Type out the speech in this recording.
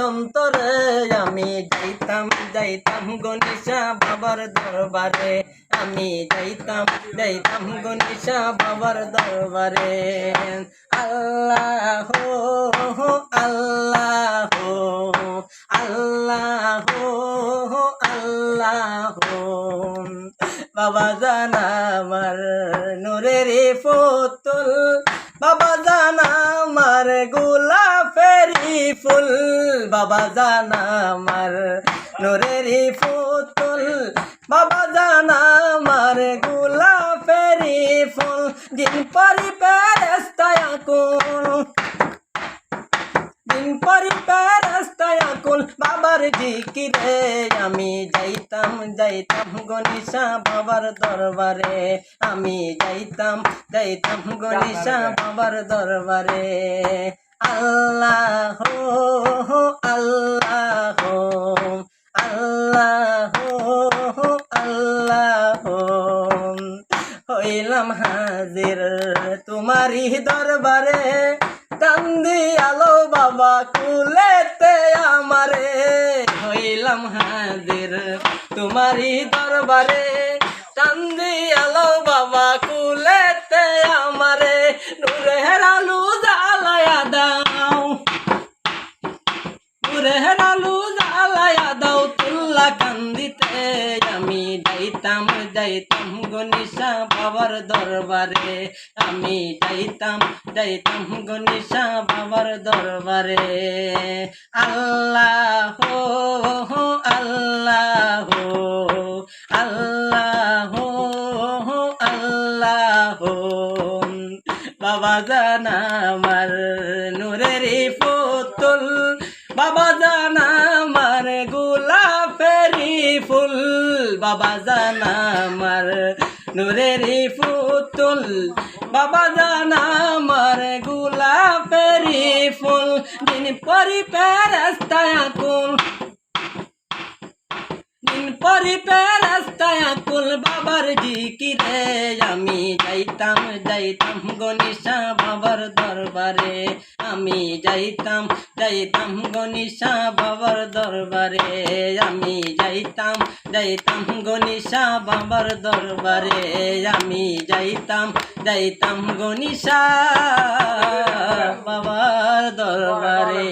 অন্তরে আমি যাইতাম যাইতাম গনিশা বাবার দরবারে আমি যাইতাম যাইতাম গনিশা বাবার দরবারে আল্লাহ আল্লাহ আল্লাহ আল্লাহ বাবা জানা আমার নূরের পুতুল বাবা জানা আমার গোলাপের ফুল বাবা জানা আমার নূরের পুতুল বাবা জানা আমার গোলাপের ফুল দিন পরি পেরেস্তায় আকুল দিন পরি পেরেস্তায় আকুল বাবার জিকিরে আমি যাইতাম যাইতাম গনিশা বাবার দরবারে আমি যাইতাম যাইতাম গনিশা বাবার দরবারে আল্লাহ আল্লাহ আল্লাহ আল্লাহ হইলাম হাজির তোমারি দরবারে কান্দি আলো বাবা কুলেতে আমারে হইলাম হাজির তোমারি দরবারে কান্দি আলো বাবা কুলেতে আমারে নূরের আলো জ্বালায়া দাও নূরের আলো জ্বালায়া দাও তুল্লা কান্দিতে আমি যাইতাম যাইতাম গনিশা বাবার দরবারে আমি যাইতাম যাইতাম গনিশা বাবার দরবারে আল্লাহ আল্লাহ আল্লাহ আল্লাহ বাবা জানা আমার নূরের পুতুল বাবা জানা আমার গোলাপের ফুল বাবা জানা আমার নূরের পুতুল বাবা জানা আমার গোলাপের ফুল দিন পরি পেরেস্তায় আকুল দিন পরি পেরেস্তায় আকুল বাবার জিকিরে আমি যাইতাম যাইতাম গনিশা বাবার দরবারে আমি যাইতাম যাইতাম গনিশা বাবার দরবারে আমি যাইতাম যাইতাম গনিশা বাবার দরবারে আমি যাইতাম যাইতাম গনিশা বাবার দরবারে।